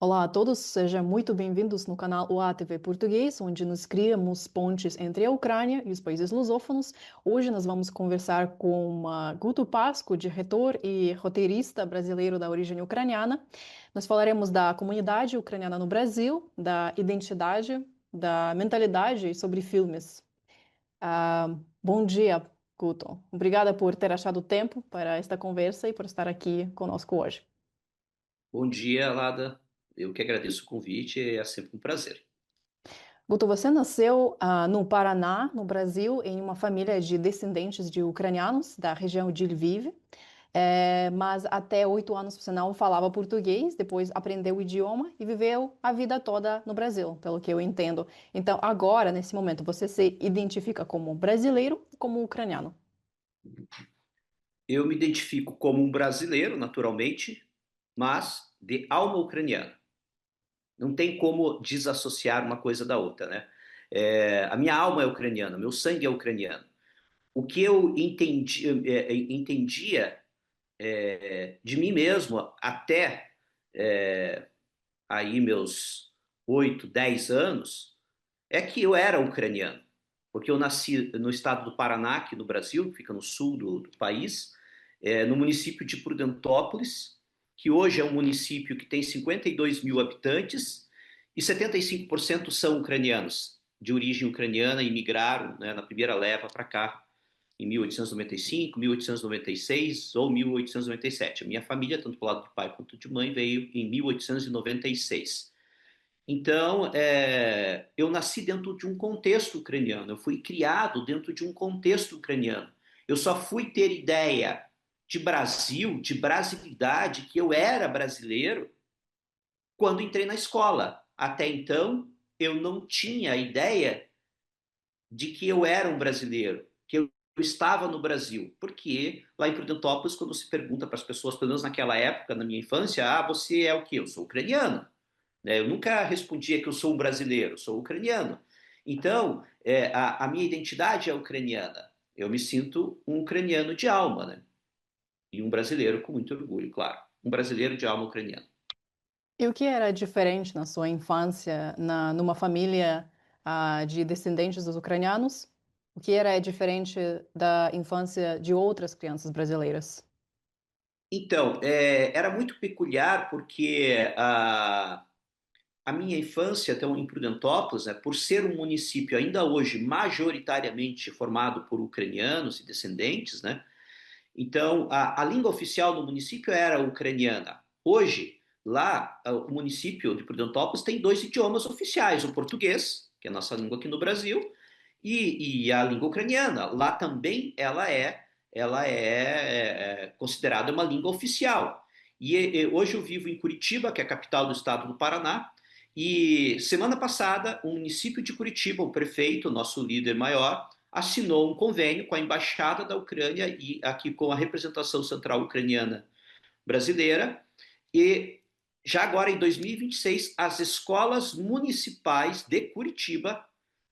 Olá a todos, sejam muito bem-vindos no canal UATV Português, onde nos criamos pontes entre a Ucrânia e os países lusófonos. Hoje nós vamos conversar com Guto Pasco, diretor e roteirista brasileiro da origem ucraniana. Nós falaremos da comunidade ucraniana no Brasil, da identidade, da mentalidade e sobre filmes. Bom dia, Guto. Obrigada por ter achado tempo para esta conversa e por estar aqui conosco hoje. Bom dia, Lada. Eu que agradeço o convite, é sempre um prazer. Guto, você nasceu no Paraná, no Brasil, em uma família de descendentes de ucranianos da região de Lviv. Mas até 8 anos você não falava português, depois aprendeu o idioma e viveu a vida toda no Brasil, pelo que eu entendo. Então, agora, nesse momento, você se identifica como brasileiro ou como ucraniano? Eu me identifico como um brasileiro, naturalmente, mas de alma ucraniana. Não tem como desassociar uma coisa da outra, né? A minha alma é ucraniana, meu sangue é ucraniano. O que eu entendia de mim mesmo até aí meus 8, 10 anos é que eu era ucraniano, porque eu nasci no estado do Paraná, aqui no Brasil, que fica no sul do país, no município de Prudentópolis, que hoje é um município que tem 52 mil habitantes e 75% são ucranianos, de origem ucraniana, e migraram, né, na primeira leva para cá, em 1895, 1896 ou 1897. A minha família, tanto do lado de pai quanto de mãe, veio em 1896. Então, eu nasci dentro de um contexto ucraniano, eu fui criado dentro de um contexto ucraniano. Eu só fui ter ideia de Brasil, de brasilidade, que eu era brasileiro, quando entrei na escola. Até então, eu não tinha ideia de que eu era um brasileiro, que eu estava no Brasil. Porque lá em Prudentópolis, quando se pergunta para as pessoas, pelo menos naquela época, na minha infância, você é o quê? Eu sou ucraniano. Né? Eu nunca respondia que eu sou um brasileiro, sou ucraniano. Então, a minha identidade é ucraniana. Eu me sinto um ucraniano de alma, né? E um brasileiro com muito orgulho, claro. Um brasileiro de alma ucraniana. E o que era diferente na sua infância, numa família de descendentes dos ucranianos? O que era diferente da infância de outras crianças brasileiras? Então, era muito peculiar porque a minha infância, então, em Prudentópolis, né, por ser um município ainda hoje majoritariamente formado por ucranianos e descendentes, né, então, a língua oficial do município era ucraniana. Hoje, lá, o município de Prudentópolis tem dois idiomas oficiais: o português, que é a nossa língua aqui no Brasil, e a língua ucraniana. Lá também ela é considerada uma língua oficial. E hoje eu vivo em Curitiba, que é a capital do estado do Paraná, e semana passada o município de Curitiba, o prefeito, nosso líder maior, assinou um convênio com a Embaixada da Ucrânia e aqui com a representação central ucraniana brasileira. E já agora em 2026, as escolas municipais de Curitiba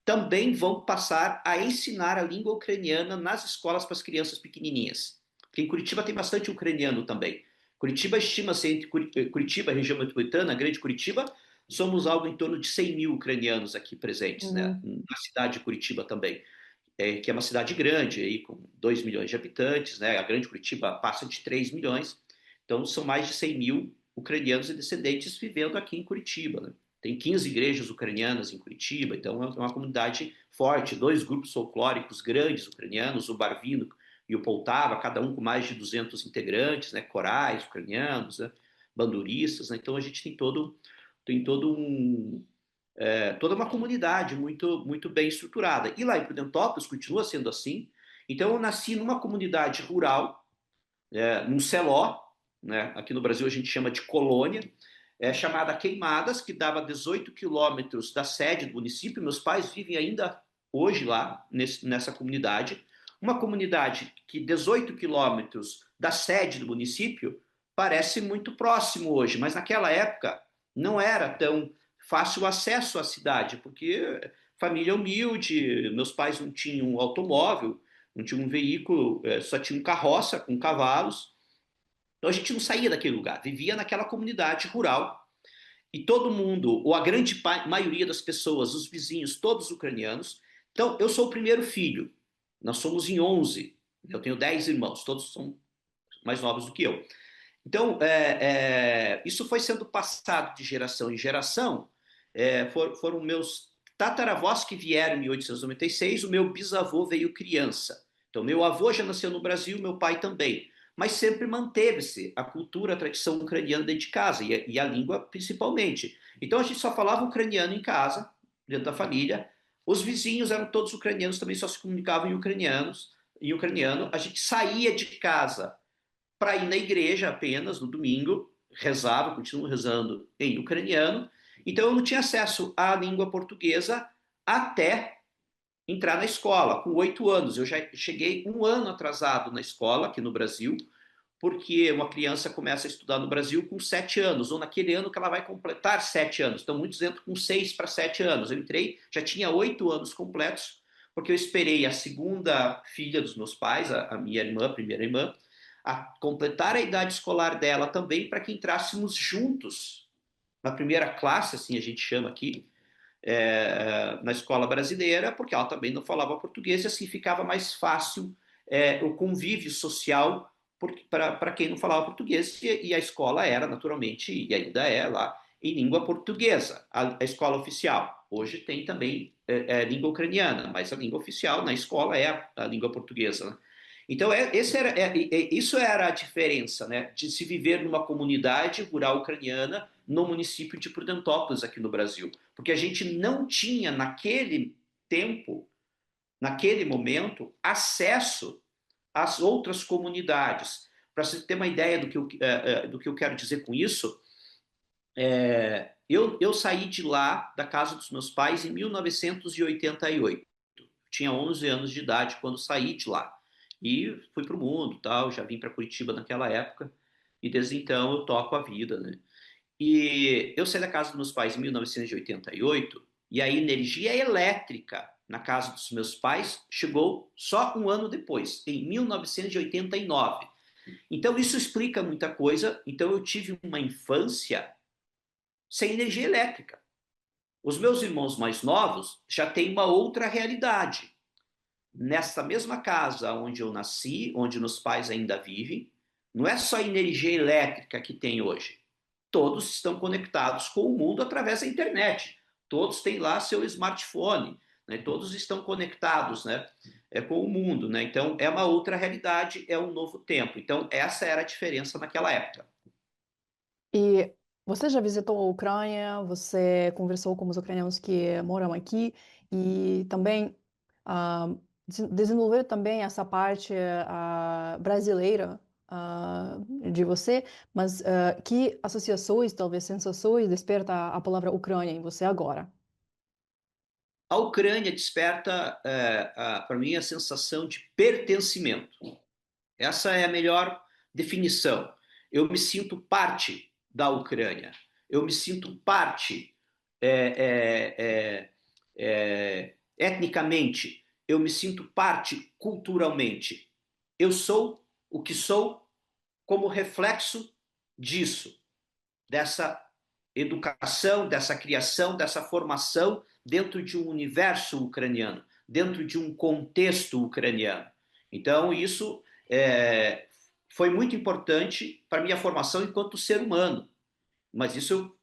também vão passar a ensinar a língua ucraniana nas escolas para as crianças pequenininhas. Porque em Curitiba tem bastante ucraniano também. Curitiba estima-se entre Curitiba, região metropolitana, Grande Curitiba, somos algo em torno de 100 mil ucranianos aqui presentes, né? Uhum. Na cidade de Curitiba também, que é uma cidade grande, aí, com 2 milhões de habitantes, né? A Grande Curitiba passa de 3 milhões, então são mais de 100 mil ucranianos e descendentes vivendo aqui em Curitiba, né? Tem 15 igrejas ucranianas em Curitiba, então é uma comunidade forte, dois grupos folclóricos grandes ucranianos, o Barvino e o Poltava, cada um com mais de 200 integrantes, né? Corais ucranianos, né? Banduristas, né? Então a gente tem todo toda uma comunidade muito, muito bem estruturada. E lá em Prudentópolis continua sendo assim. Então eu nasci numa comunidade rural, num celó, né? Aqui no Brasil a gente chama de colônia, chamada Queimadas, que dava 18 quilômetros da sede do município. Meus pais vivem ainda hoje lá, nessa comunidade. Uma comunidade que 18 quilômetros da sede do município parece muito próximo hoje, mas naquela época não era tão fácil acesso à cidade, porque família humilde, meus pais não tinham automóvel, não tinham um veículo, só tinham carroça com cavalos. Então a gente não saía daquele lugar, vivia naquela comunidade rural. e todo mundo, ou a grande maioria das pessoas, os vizinhos, todos ucranianos. Então, eu sou o primeiro filho. Nós somos em 11. Eu tenho 10 irmãos, todos são mais novos do que eu. Então, isso foi sendo passado de geração em geração. Foram meus tataravós que vieram em 1896, o meu bisavô veio criança. Então, meu avô já nasceu no Brasil, meu pai também. Mas sempre manteve-se a cultura, a tradição ucraniana dentro de casa, e a língua principalmente. Então, a gente só falava ucraniano em casa, dentro da família. Os vizinhos eram todos ucranianos, também só se comunicavam em ucraniano. A gente saía de casa para ir na igreja apenas no domingo, rezava, continuo rezando em ucraniano. Então eu não tinha acesso à língua portuguesa até entrar na escola, com 8 anos. Eu já cheguei um ano atrasado na escola aqui no Brasil, porque uma criança começa a estudar no Brasil com 7 anos, ou naquele ano que ela vai completar 7 anos. Então muitos entram com 6 para 7 anos. Eu entrei, já tinha 8 anos completos, porque eu esperei a segunda filha dos meus pais, a minha irmã, a primeira irmã, a completar a idade escolar dela também, para que entrássemos juntos na primeira classe, assim a gente chama aqui, na escola brasileira, porque ela também não falava português, e assim ficava mais fácil o convívio social para quem não falava português, e a escola era, naturalmente, e ainda é lá, em língua portuguesa, a escola oficial. Hoje tem também língua ucraniana, mas a língua oficial na escola é a língua portuguesa, né? Então, isso era a diferença, né, de se viver numa comunidade rural ucraniana no município de Prudentópolis, aqui no Brasil. Porque a gente não tinha, naquele tempo, naquele momento, acesso às outras comunidades. Para você ter uma ideia do que eu quero dizer com isso, eu saí de lá, da casa dos meus pais, em 1988. Tinha 11 anos de idade quando saí de lá. E fui para o mundo, tal, já vim para Curitiba naquela época, e desde então eu toco a vida, né? E eu saí da casa dos meus pais em 1988, e a energia elétrica na casa dos meus pais chegou só um ano depois, em 1989. Então isso explica muita coisa. Então eu tive uma infância sem energia elétrica. Os meus irmãos mais novos já têm uma outra realidade. Nessa mesma casa onde eu nasci, onde meus pais ainda vivem, não é só energia elétrica que tem hoje. Todos estão conectados com o mundo através da internet. Todos têm lá seu smartphone, né? Todos estão conectados, né, com o mundo, né? Então é uma outra realidade, é um novo tempo. Então essa era a diferença naquela época. E você já visitou a Ucrânia? Você conversou com os ucranianos que moram aqui e também ah, desenvolveu também essa parte brasileira de você, mas que associações, talvez sensações, desperta a palavra Ucrânia em você agora? A Ucrânia desperta para mim a sensação de pertencimento. Essa é a melhor definição. Eu me sinto parte da Ucrânia. Eu me sinto parte etnicamente. Eu me sinto parte culturalmente. Eu sou o que sou como reflexo disso, dessa educação, dessa criação, dessa formação dentro de um universo ucraniano, dentro de um contexto ucraniano. Então, isso foi muito importante para a minha formação enquanto ser humano. Mas isso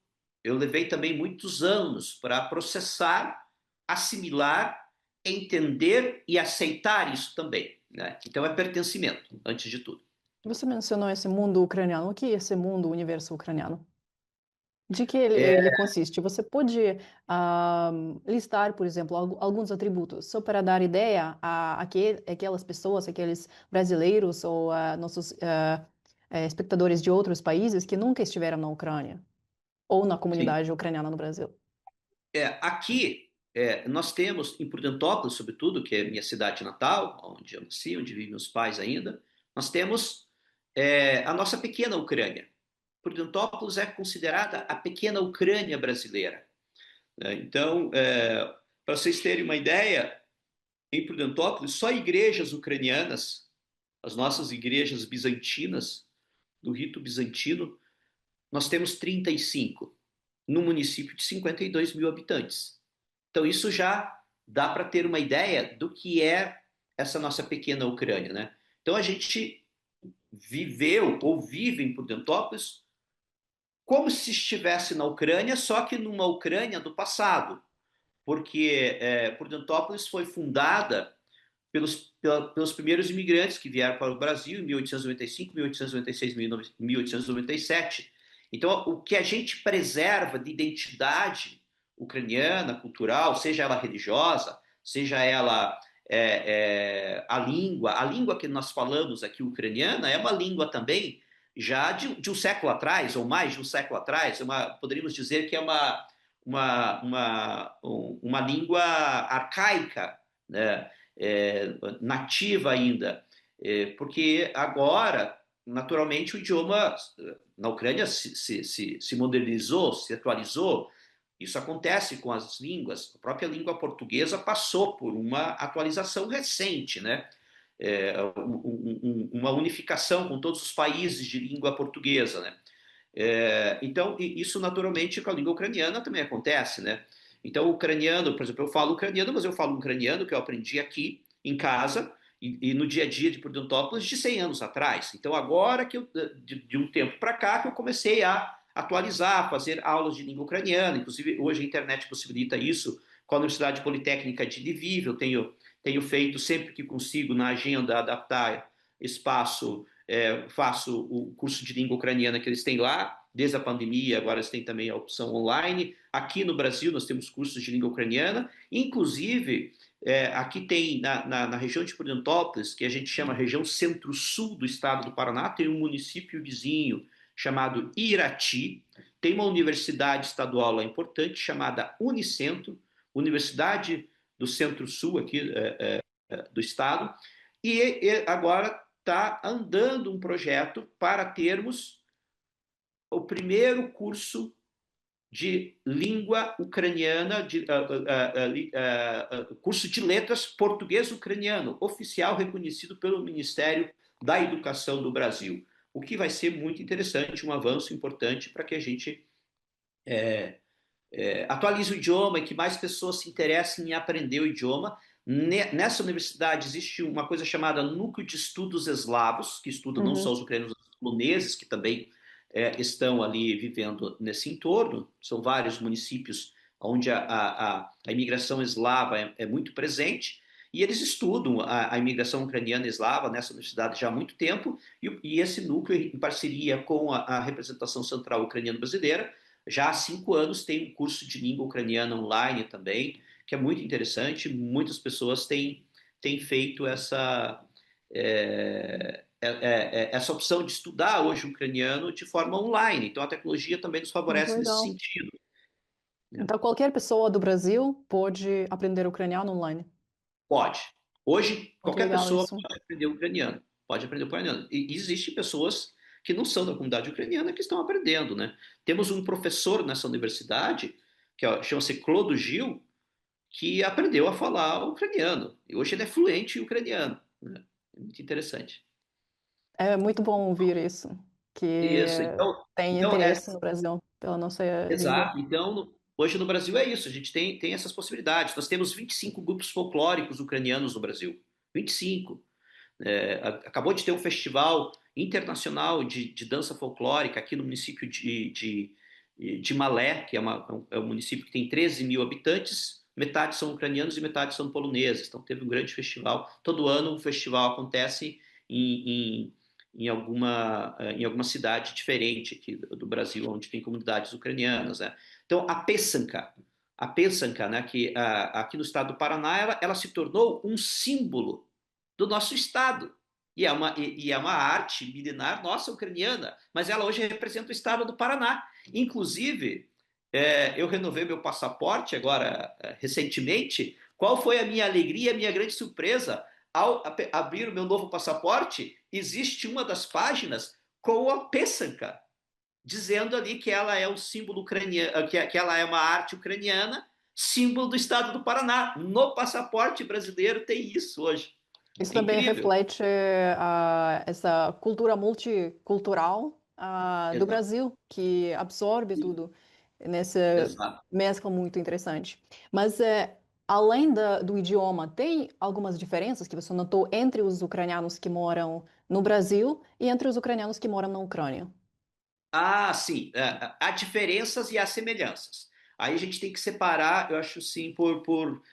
eu levei também muitos anos para processar, assimilar, entender e aceitar isso também, né? Então, é pertencimento, antes de tudo. Você mencionou esse mundo ucraniano. O que é esse mundo, o universo ucraniano? De que ele É, consiste? Você pode ah, listar, por exemplo, alguns atributos, só para dar ideia a aquelas pessoas, aqueles brasileiros ou nossos espectadores de outros países que nunca estiveram na Ucrânia ou na sim. comunidade ucraniana no Brasil. Aqui nós temos, em Prudentópolis, sobretudo, que é minha cidade natal, onde eu nasci, onde vivem meus pais ainda, nós temos a nossa pequena Ucrânia. Prudentópolis é considerada a pequena Ucrânia brasileira, né? Então, para vocês terem uma ideia, em Prudentópolis, só igrejas ucranianas, as nossas igrejas bizantinas, do rito bizantino, nós temos 35. num município de 52 mil habitantes. Então, isso já dá para ter uma ideia do que é essa nossa pequena Ucrânia, né? Então, a gente viveu ou vive em Prudentópolis como se estivesse na Ucrânia, só que numa Ucrânia do passado, porque Prudentópolis foi fundada pelos primeiros imigrantes que vieram para o Brasil em 1895, 1896, 1897. Então, o que a gente preserva de identidade ucraniana, cultural, seja ela religiosa, seja ela a língua que nós falamos aqui ucraniana é uma língua também já de um século atrás, ou mais de um século atrás, poderíamos dizer que é uma língua arcaica, né? Nativa ainda, porque agora, naturalmente, o idioma na Ucrânia se modernizou, se atualizou. Isso acontece com as línguas. A própria língua portuguesa passou por uma atualização recente, né? Uma unificação com todos os países de língua portuguesa, né? Então, isso naturalmente com a língua ucraniana também acontece, né? Então, o ucraniano, por exemplo, eu falo ucraniano, mas eu falo ucraniano que eu aprendi aqui em casa e no dia a dia de Prudentópolis de 100 anos atrás. Então, agora que de um tempo para cá que eu comecei a atualizar, fazer aulas de língua ucraniana. Inclusive, hoje a internet possibilita isso. Com a Universidade Politécnica de Lviv, eu tenho feito sempre que consigo na agenda adaptar espaço, faço o curso de língua ucraniana que eles têm lá, desde a pandemia, agora eles têm também a opção online. Aqui no Brasil nós temos cursos de língua ucraniana, inclusive aqui tem na região de Prudentópolis, que a gente chama região centro-sul do estado do Paraná, tem um município vizinho chamado Irati, tem uma universidade estadual lá importante chamada Unicentro, Universidade do Centro-Sul aqui do estado, e agora está andando um projeto para termos o primeiro curso de língua ucraniana, curso de letras português-ucraniano, oficial reconhecido pelo Ministério da Educação do Brasil. O que vai ser muito interessante, um avanço importante para que a gente atualize o idioma e que mais pessoas se interessem em aprender o idioma. Nessa universidade existe uma coisa chamada Núcleo de Estudos Eslavos, que estuda não só Uhum. os ucranianos, mas os poloneses, que também estão ali vivendo nesse entorno. São vários municípios onde a imigração eslava é muito presente, e eles estudam a imigração ucraniana eslava nessa universidade já há muito tempo, e esse núcleo, em parceria com a representação central ucraniana brasileira, já há 5 anos tem um curso de língua ucraniana online também, que é muito interessante. Muitas pessoas têm feito essa opção de estudar hoje o ucraniano de forma online. Então, a tecnologia também nos Muito favorece nesse legal. sentido, né? Então, qualquer pessoa do Brasil pode aprender ucraniano online. Pode. Hoje, Muito qualquer legal pessoa isso. pode aprender ucraniano. Pode aprender ucraniano. E existem pessoas que não são da comunidade ucraniana que estão aprendendo, né? Temos um professor nessa universidade, que chama-se Clodo Gil, que aprendeu a falar ucraniano. E hoje ele é fluente em ucraniano, né? É muito interessante. É muito bom ouvir isso, que Isso, tem então interesse no Brasil pela nossa língua. exato. Então, hoje no Brasil é isso, a gente tem essas possibilidades. Nós temos 25 grupos folclóricos ucranianos no Brasil. 25. Acabou de ter um festival internacional de dança folclórica aqui no município de Malé, que é um município que tem 13 mil habitantes, metade são ucranianos e metade são poloneses. Então teve um grande festival. Todo ano um festival acontece em alguma cidade diferente aqui do Brasil, onde tem comunidades ucranianas, né? Então a Pesanka, né, que aqui no estado do Paraná, ela se tornou um símbolo do nosso estado. E é uma arte milenar nossa ucraniana, mas ela hoje representa o estado do Paraná. Inclusive, eu renovei meu passaporte agora recentemente. Qual foi a minha alegria, a minha grande surpresa ao abrir o meu novo passaporte? Existe uma das páginas com a Pesanka, dizendo ali que ela é um símbolo ucraniano, que ela é uma arte ucraniana, símbolo do estado do Paraná. No passaporte brasileiro tem isso hoje. Isso É também incrível. reflete essa cultura multicultural do Exato. Brasil, que absorve tudo. nessa Exato. mescla muito interessante. Mas além do idioma, tem algumas diferenças que você notou entre os ucranianos que moram no Brasil e entre os ucranianos que moram na Ucrânia? Ah, sim. Há diferenças e há semelhanças. Aí a gente tem que separar, eu acho sim, por...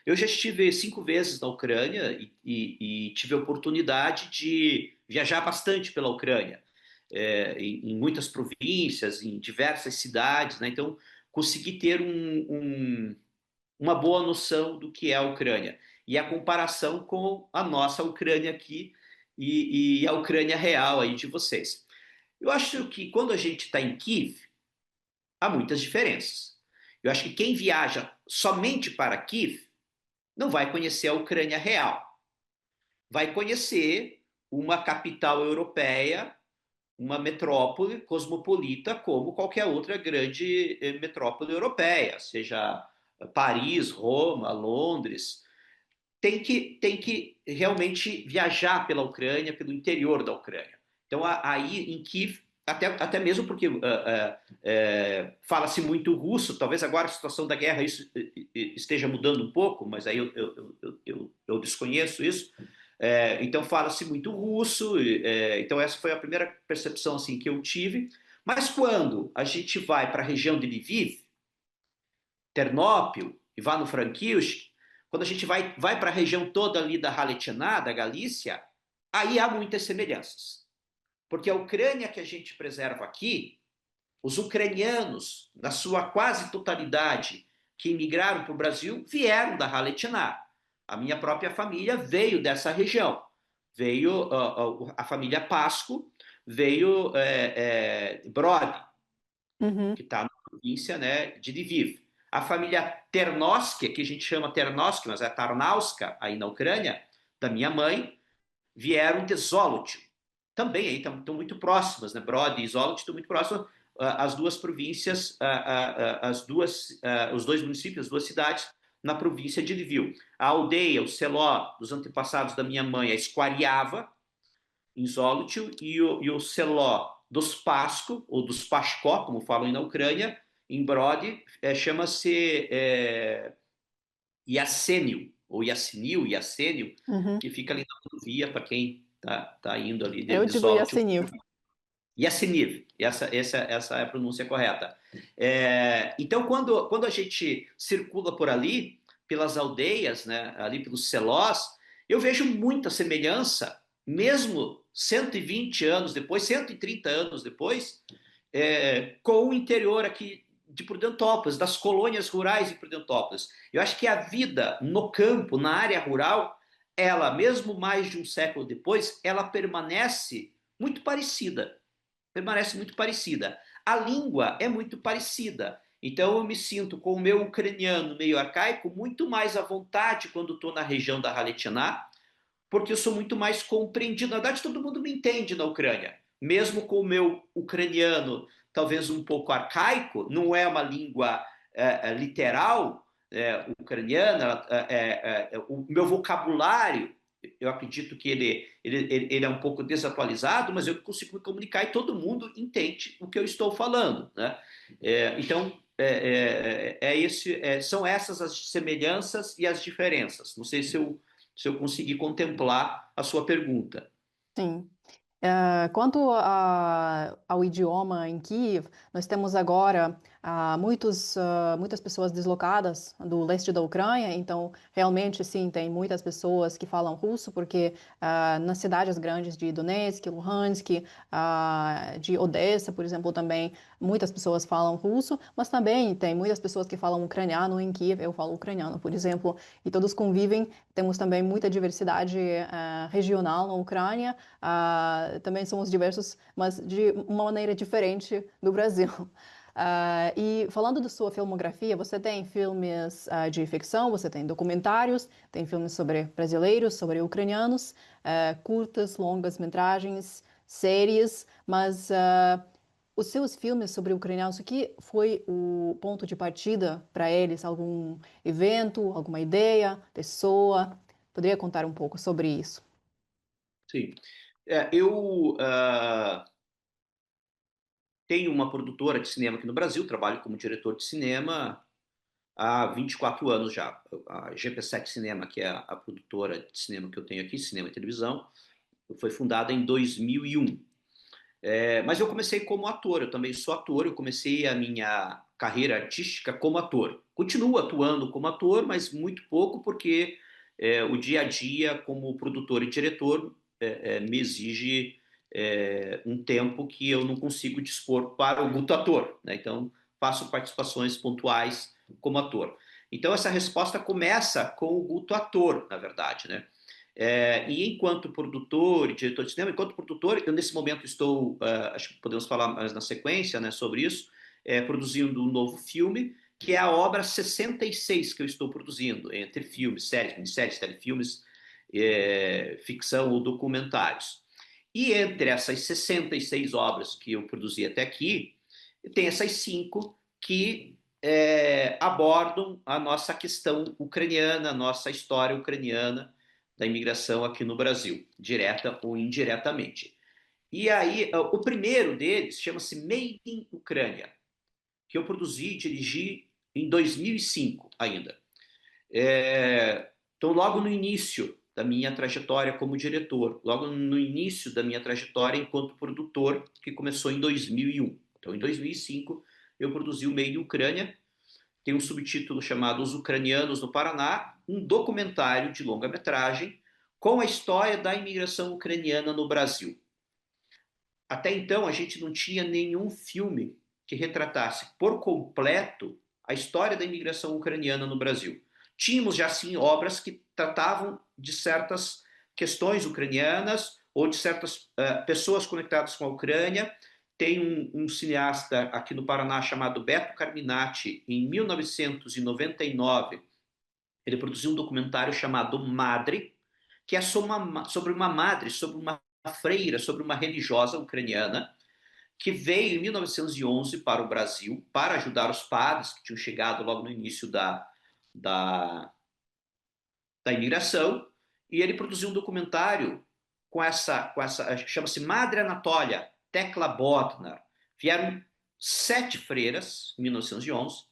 Eu já estive 5 vezes na Ucrânia e tive a oportunidade de viajar bastante pela Ucrânia, em muitas províncias, em diversas cidades, né? Então, consegui ter uma boa noção do que é a Ucrânia. E a comparação com a nossa Ucrânia aqui e a Ucrânia real aí de vocês. Eu acho que quando a gente está em Kiev, há muitas diferenças. Eu acho que quem viaja somente para Kiev não vai conhecer a Ucrânia real. Vai conhecer uma capital europeia, uma metrópole cosmopolita, como qualquer outra grande metrópole europeia, seja Paris, Roma, Londres. Tem que realmente viajar pela Ucrânia, pelo interior da Ucrânia. Então, aí em Kiev, até mesmo porque fala-se muito russo, talvez agora a situação da guerra isso esteja mudando um pouco, mas aí eu desconheço isso. Então, fala-se muito russo, então essa foi a primeira percepção assim, que eu tive. Mas quando a gente vai para a região de Lviv, Ternópil, Ivano-Frankivsk, quando a gente vai para a região toda ali da Haletchiná, da Galícia, aí há muitas semelhanças. Porque a Ucrânia que a gente preserva aqui, os ucranianos, na sua quase totalidade, que imigraram para o Brasil, vieram da Haletchiná. A minha própria família veio dessa região. Veio a família Pasco, veio Brody, Uhum, que está na província, né, de Lviv. A família Ternovsky, que a gente chama Ternovsky, mas é Tarnauska, aí na Ucrânia, da minha mãe, vieram de Zolotyn. Também aí estão muito próximas, né? Brody e Zolotyn estão muito próximas. As duas províncias, os dois municípios, as duas cidades na província de Lviv. A aldeia, o Seló dos antepassados da minha mãe, é Squariava, em Zolotyn, e o Seló dos Pasco, ou dos Pashko, como falam na Ucrânia, em Brody, chama-se Iasenil, ou Iasenil, Iasenil, uhum. que fica ali na rodovia, para quem tá indo ali Eu de digo Zolotyn. Yasenil. Iasenil, essa é a pronúncia correta. Então, quando a gente circula por ali, pelas aldeias, né, ali pelos Selós, eu vejo muita semelhança, mesmo 120 anos depois, 130 anos depois, com o interior aqui de Prudentópolis, das colônias rurais de Prudentópolis. Eu acho que a vida no campo, na área rural, ela, mesmo mais de um século depois, ela permanece muito parecida. A língua é muito parecida. Então eu me sinto com o meu ucraniano meio arcaico muito mais à vontade quando estou na região da Haletiná, porque eu sou muito mais compreendido. Na verdade, todo mundo me entende na Ucrânia. Mesmo com o meu ucraniano talvez um pouco arcaico, não é uma língua literal ucraniana, o meu vocabulário, eu acredito que ele é um pouco desatualizado, mas eu consigo me comunicar e todo mundo entende o que eu estou falando. Né? Então, são essas as semelhanças e as diferenças. Não sei se eu conseguir contemplar a sua pergunta. Sim. Quanto ao idioma em Kiev, nós temos agora muitas pessoas deslocadas do leste da Ucrânia, então realmente sim, tem muitas pessoas que falam russo, porque nas cidades grandes de Donetsk, Luhansk, de Odessa, por exemplo, também muitas pessoas falam russo, mas também tem muitas pessoas que falam ucraniano em Kiev, eu falo ucraniano, por exemplo, e todos convivem. Temos também muita diversidade regional na Ucrânia. Também somos diversos, mas de uma maneira diferente do Brasil. E falando da sua filmografia, você tem filmes de ficção, você tem documentários, tem filmes sobre brasileiros, sobre ucranianos, curtas, longas metragens, séries, mas os seus filmes sobre ucranianos, o que foi o ponto de partida para eles? Algum evento, alguma ideia, pessoa? Poderia contar um pouco sobre isso? Sim. Eu tenho uma produtora de cinema aqui no Brasil, trabalho como diretor de cinema há 24 anos já. A GP7 Cinema, que é a produtora de cinema que eu tenho aqui, cinema e televisão, foi fundada em 2001. Mas eu comecei como ator, eu também sou ator, eu comecei a minha carreira artística como ator. Continuo atuando como ator, mas muito pouco, porque o dia a dia como produtor e diretor me exige um tempo que eu não consigo dispor para o guto ator, né? Então, faço participações pontuais como ator. Então, essa resposta começa com o guto ator, na verdade, né? E enquanto produtor e diretor de cinema, enquanto produtor, eu nesse momento estou, acho que podemos falar mais na sequência, né, sobre isso, produzindo um novo filme, que é a obra 66 que eu estou produzindo, entre filmes, séries, minisséries, telefilmes, ficção ou documentários. E entre essas 66 obras que eu produzi até aqui, tem essas cinco que abordam a nossa questão ucraniana, a nossa história ucraniana, da imigração aqui no Brasil, direta ou indiretamente. E aí, o primeiro deles chama-se Made in Ucrânia, que eu produzi e dirigi em 2005 ainda. Então, logo no início da minha trajetória como diretor, logo no início da minha trajetória enquanto produtor, que começou em 2001. Então, em 2005, eu produzi o Made in Ucrânia, tem um subtítulo chamado Os Ucranianos no Paraná, um documentário de longa-metragem com a história da imigração ucraniana no Brasil. Até então, a gente não tinha nenhum filme que retratasse por completo a história da imigração ucraniana no Brasil. Tínhamos já sim obras que tratavam de certas questões ucranianas ou de certas pessoas conectadas com a Ucrânia. Tem um cineasta aqui no Paraná chamado Beto Carminati, em 1999, ele produziu um documentário chamado Madre, que é sobre uma madre, sobre uma freira, sobre uma religiosa ucraniana, que veio em 1911 para o Brasil para ajudar os padres que tinham chegado logo no início da, da imigração, e ele produziu um documentário com essa chama-se Madre Anatólia, Tecla Bodnar. Vieram 7 freiras em 1911,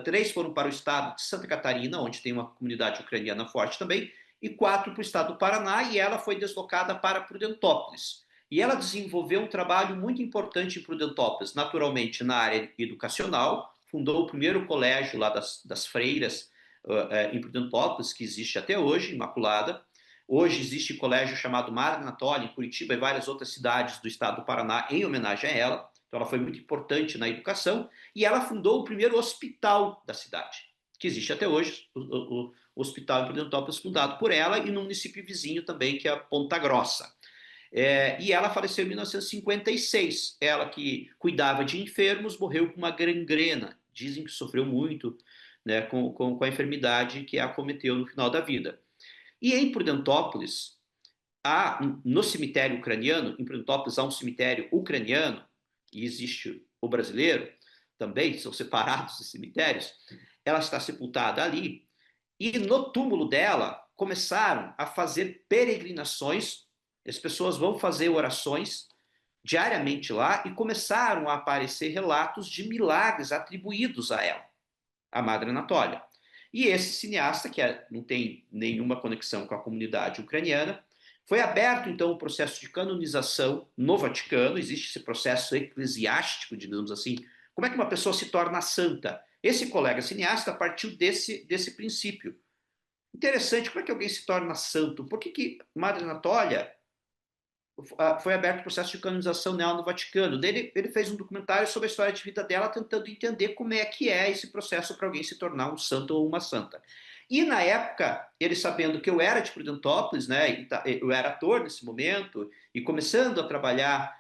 três foram para o estado de Santa Catarina, onde tem uma comunidade ucraniana forte também, e 4 para o estado do Paraná, e ela foi deslocada para Prudentópolis. E ela desenvolveu um trabalho muito importante em Prudentópolis, naturalmente na área educacional, fundou o primeiro colégio lá das freiras, em Prudentópolis, que existe até hoje, Imaculada. Hoje existe colégio chamado Mar Anatólia, em Curitiba e várias outras cidades do estado do Paraná, em homenagem a ela. Então, ela foi muito importante na educação. E ela fundou o primeiro hospital da cidade, que existe até hoje, o Hospital em Prudentópolis, fundado por ela, e no município vizinho também, que é Ponta Grossa. E ela faleceu em 1956. Ela que cuidava de enfermos morreu com uma gangrena. Dizem que sofreu muito, né, com a enfermidade que a acometeu no final da vida. E em Prudentópolis, no cemitério ucraniano, em Prudentópolis há um cemitério ucraniano, e existe o brasileiro também, são separados os cemitérios, ela está sepultada ali, e no túmulo dela começaram a fazer peregrinações, as pessoas vão fazer orações diariamente lá, e começaram a aparecer relatos de milagres atribuídos a ela, a Madre Anatólia. E esse cineasta, que não tem nenhuma conexão com a comunidade ucraniana, foi aberto então o processo de canonização no Vaticano, existe esse processo eclesiástico, digamos assim. Como é que uma pessoa se torna santa? Esse colega cineasta partiu desse princípio. Interessante, como é que alguém se torna santo? Por que Madre Anatólia foi aberto o processo de canonização nela no Vaticano? Ele fez um documentário sobre a história de vida dela, tentando entender como é que é esse processo para alguém se tornar um santo ou uma santa. E na época, ele sabendo que eu era de Prudentópolis, né, eu era ator nesse momento, e começando a trabalhar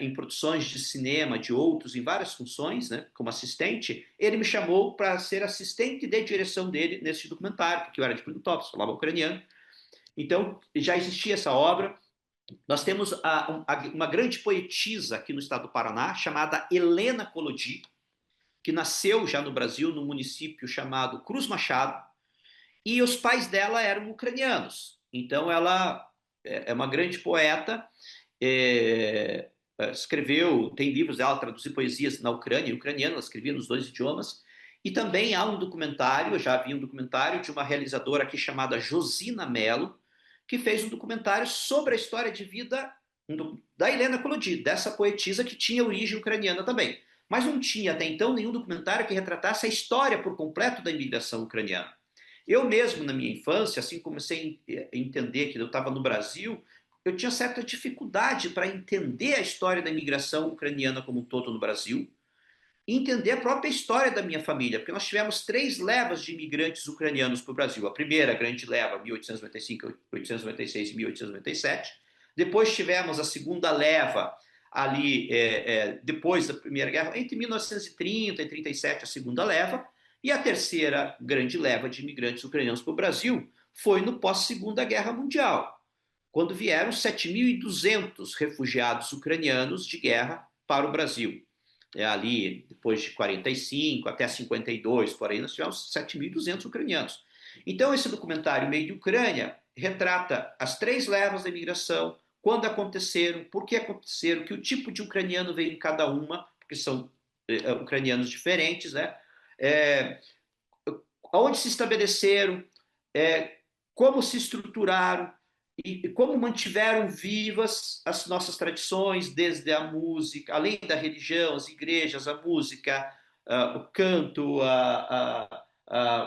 em produções de cinema de outros, em várias funções, né, como assistente, ele me chamou para ser assistente de direção dele nesse documentário, porque eu era de Prudentópolis, falava ucraniano. Então, já existia essa obra. Nós temos uma grande poetisa aqui no estado do Paraná, chamada Helena Colodi, que nasceu já no Brasil, num município chamado Cruz Machado, e os pais dela eram ucranianos. Então ela é uma grande poeta, é, escreveu, tem livros dela, traduziu poesias na Ucrânia, em ucraniano, ela escrevia nos dois idiomas. E também há um documentário, eu já vi um documentário de uma realizadora aqui chamada Josina Mello, que fez um documentário sobre a história de vida da Helena Kolodí, dessa poetisa que tinha origem ucraniana também. Mas não tinha até então nenhum documentário que retratasse a história por completo da imigração ucraniana. Eu mesmo, na minha infância, assim comecei a entender que eu estava no Brasil, eu tinha certa dificuldade para entender a história da imigração ucraniana como um todo no Brasil e entender a própria história da minha família, porque nós tivemos três levas de imigrantes ucranianos para o Brasil. A primeira grande leva, 1895, 1896 e 1897. Depois tivemos a segunda leva ali, depois da Primeira Guerra, entre 1930 e 37, a segunda leva. E a terceira grande leva de imigrantes ucranianos para o Brasil foi no pós-Segunda Guerra Mundial, quando vieram 7.200 refugiados ucranianos de guerra para o Brasil. Ali, depois de 45 até 52, por aí, nós tivemos 7.200 ucranianos. Então, esse documentário Meio de Ucrânia retrata as três levas da imigração, quando aconteceram, por que aconteceram, que o tipo de ucraniano veio em cada uma, porque são ucranianos diferentes, né? É, onde se estabeleceram, como se estruturaram e como mantiveram vivas as nossas tradições, desde a música, além da religião, as igrejas, a música, o canto,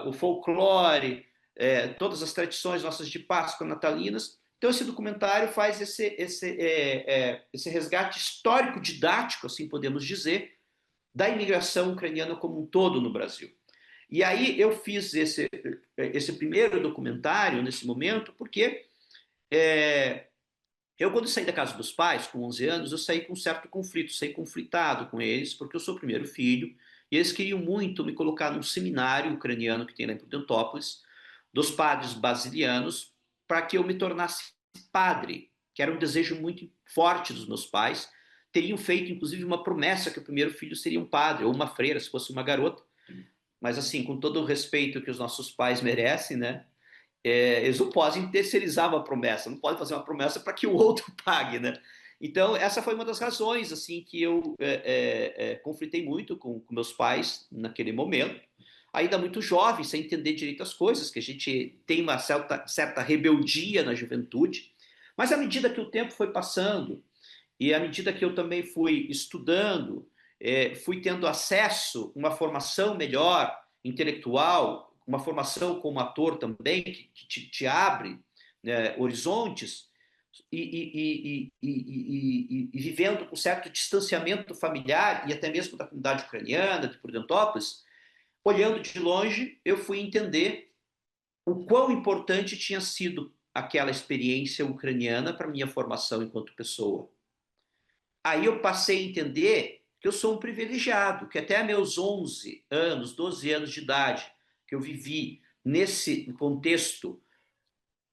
o folclore, todas as tradições nossas de Páscoa natalinas. Então, esse documentário faz esse resgate histórico, didático, assim podemos dizer, da imigração ucraniana como um todo no Brasil. E aí eu fiz esse primeiro documentário nesse momento, porque eu, quando saí da casa dos pais, com 11 anos, eu saí com um certo conflito, saí conflitado com eles, porque eu sou o primeiro filho, e eles queriam muito me colocar num seminário ucraniano que tem lá em Prudentópolis, dos padres basilianos, para que eu me tornasse padre, que era um desejo muito forte dos meus pais. Teriam feito, inclusive, uma promessa que o primeiro filho seria um padre, ou uma freira, se fosse uma garota. Mas, assim, com todo o respeito que os nossos pais merecem, né? Eles não podem terceirizar uma promessa, não podem fazer uma promessa para que o outro pague, né? Então, essa foi uma das razões, assim, que eu conflitei muito com meus pais naquele momento. Ainda muito jovem, sem entender direito as coisas, que a gente tem uma certa rebeldia na juventude. Mas à medida que o tempo foi passando, e à medida que eu também fui estudando, fui tendo acesso a uma formação melhor, intelectual, uma formação como ator também, que te abre, né, horizontes, e vivendo com certo distanciamento familiar e até mesmo da comunidade ucraniana, de Prudentópolis, olhando de longe, eu fui entender o quão importante tinha sido aquela experiência ucraniana para minha formação enquanto pessoa. Aí eu passei a entender que eu sou um privilegiado, que até meus 11 anos, 12 anos de idade, que eu vivi nesse contexto,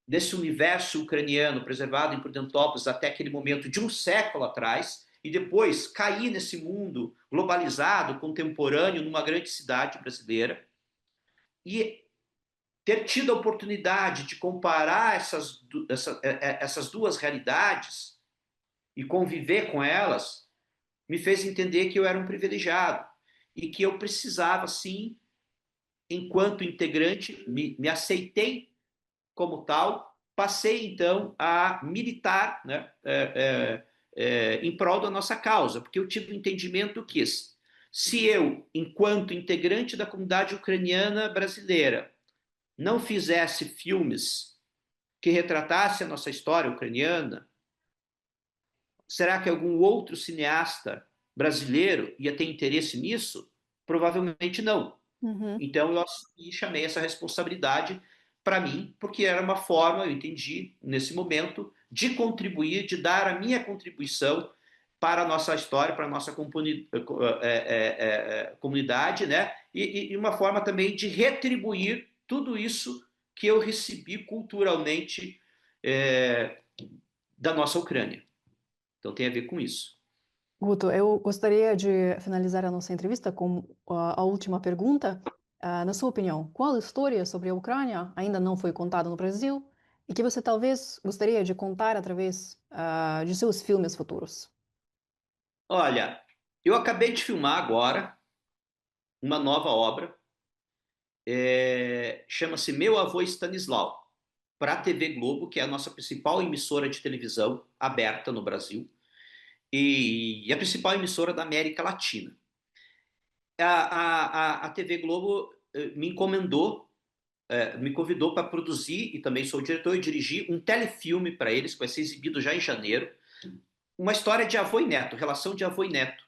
desse universo ucraniano preservado em Prudentópolis até aquele momento de um século atrás, e depois caí nesse mundo globalizado, contemporâneo, numa grande cidade brasileira, e ter tido a oportunidade de comparar essas duas realidades e conviver com elas, me fez entender que eu era um privilegiado e que eu precisava, sim, enquanto integrante, me aceitei como tal, passei então a militar, né, em prol da nossa causa, porque eu tive o entendimento que se eu, enquanto integrante da comunidade ucraniana brasileira, não fizesse filmes que retratassem a nossa história ucraniana, será que algum outro cineasta brasileiro ia ter interesse nisso? Provavelmente não. Uhum. Então eu assumi, chamei essa responsabilidade para mim, porque era uma forma, eu entendi, nesse momento, de contribuir, de dar a minha contribuição para a nossa história, para a nossa comunidade, né? E uma forma também de retribuir tudo isso que eu recebi culturalmente da nossa Ucrânia. Então tem a ver com isso. Guto, eu gostaria de finalizar a nossa entrevista com a última pergunta. Na sua opinião, qual história sobre a Ucrânia ainda não foi contada no Brasil e que você talvez gostaria de contar através de seus filmes futuros? Olha, eu acabei de filmar agora uma nova obra, chama-se Meu Avô Stanislau, para a TV Globo, que é a nossa principal emissora de televisão aberta no Brasil e a principal emissora da América Latina. A TV Globo me encomendou, me convidou para produzir, e também sou diretor e dirigir, um telefilme para eles, que vai ser exibido já em janeiro. Uma história de avô e neto, relação de avô e neto.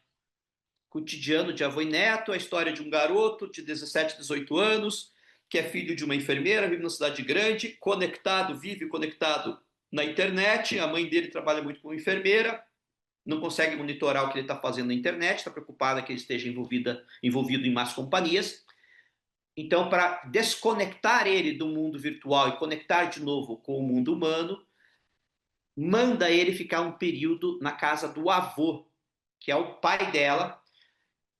Cotidiano de avô e neto, a história de um garoto de 17, 18 anos, que é filho de uma enfermeira, vive numa cidade grande, conectado, vive conectado na internet. A mãe dele trabalha muito como enfermeira, não consegue monitorar o que ele está fazendo na internet, está preocupada que ele esteja envolvido em más companhias. Então, para desconectar ele do mundo virtual e conectar de novo com o mundo humano, manda ele ficar um período na casa do avô, que é o pai dela,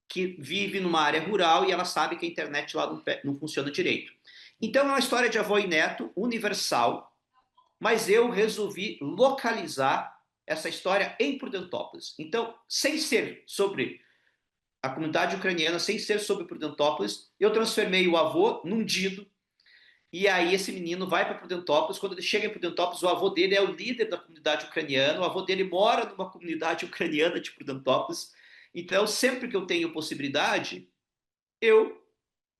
que vive numa área rural e ela sabe que a internet lá não funciona direito. Então é uma história de avô e neto universal, mas eu resolvi localizar essa história em Prudentópolis. Então, sem ser sobre a comunidade ucraniana, sem ser sobre Prudentópolis, eu transformei o avô num dido. E aí esse menino vai para Prudentópolis. Quando ele chega em Prudentópolis, o avô dele é o líder da comunidade ucraniana. O avô dele mora numa comunidade ucraniana de Prudentópolis. Então, sempre que eu tenho possibilidade, eu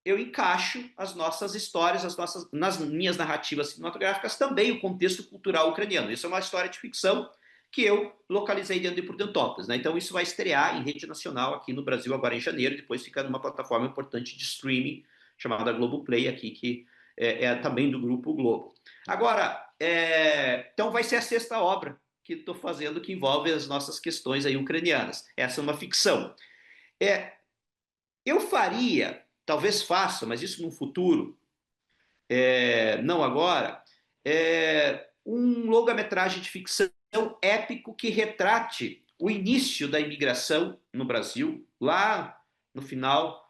eu encaixo as nossas histórias, nas minhas narrativas cinematográficas, também o contexto cultural ucraniano. Isso é uma história de ficção que eu localizei dentro de Prudentópolis, né? Então isso vai estrear em rede nacional aqui no Brasil agora em janeiro, e depois fica numa plataforma importante de streaming chamada Globoplay aqui, que é também do Grupo Globo. Agora, então vai ser a sexta obra que estou fazendo que envolve as nossas questões aí ucranianas. Essa é uma ficção. É, eu faria, talvez faça, mas isso no futuro, não agora, um longa-metragem de ficção épico que retrate o início da imigração no Brasil, lá no final,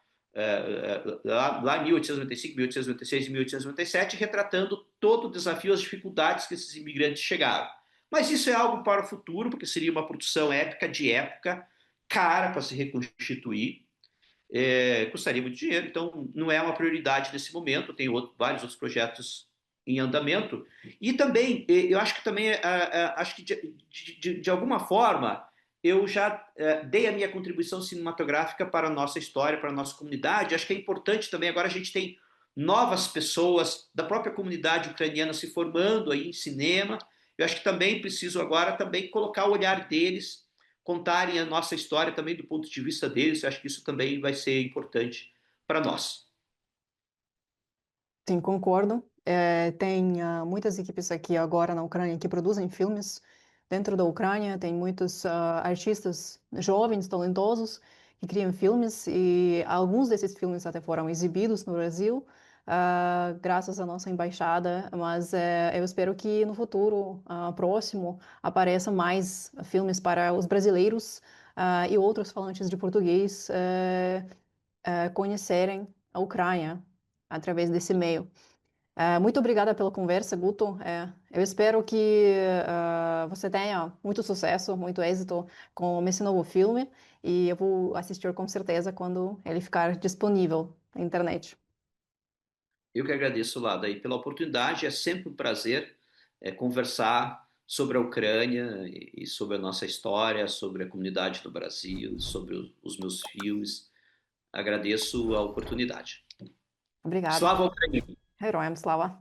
lá em 1895, 1896 e 1897, retratando todo o desafio, as dificuldades que esses imigrantes chegaram. Mas isso é algo para o futuro, porque seria uma produção épica de época, cara para se reconstituir, custaria muito dinheiro, então não é uma prioridade nesse momento. Tem vários outros projetos em andamento. E também, eu acho que também, acho que de alguma forma, eu já dei a minha contribuição cinematográfica para a nossa história, para a nossa comunidade. Acho que é importante também, agora a gente tem novas pessoas da própria comunidade ucraniana se formando aí em cinema. Eu acho que também preciso agora também colocar o olhar deles, contarem a nossa história também do ponto de vista deles. Eu acho que isso também vai ser importante para nós. Sim, concordo. Tem muitas equipes aqui agora na Ucrânia que produzem filmes. Dentro da Ucrânia tem muitos artistas jovens, talentosos, que criam filmes e alguns desses filmes até foram exibidos no Brasil, graças à nossa embaixada. Mas eu espero que no futuro próximo apareçam mais filmes para os brasileiros e outros falantes de português conhecerem a Ucrânia através desse meio. Muito obrigada pela conversa, Guto. Eu espero que você tenha muito sucesso, muito êxito com esse novo filme e eu vou assistir com certeza quando ele ficar disponível na internet. Eu que agradeço, Lada, aí pela oportunidade. É sempre um prazer conversar sobre a Ucrânia e sobre a nossa história, sobre a comunidade do Brasil, sobre os meus filmes. Agradeço a oportunidade. Obrigada. Slava Ucrânia! Героям слава!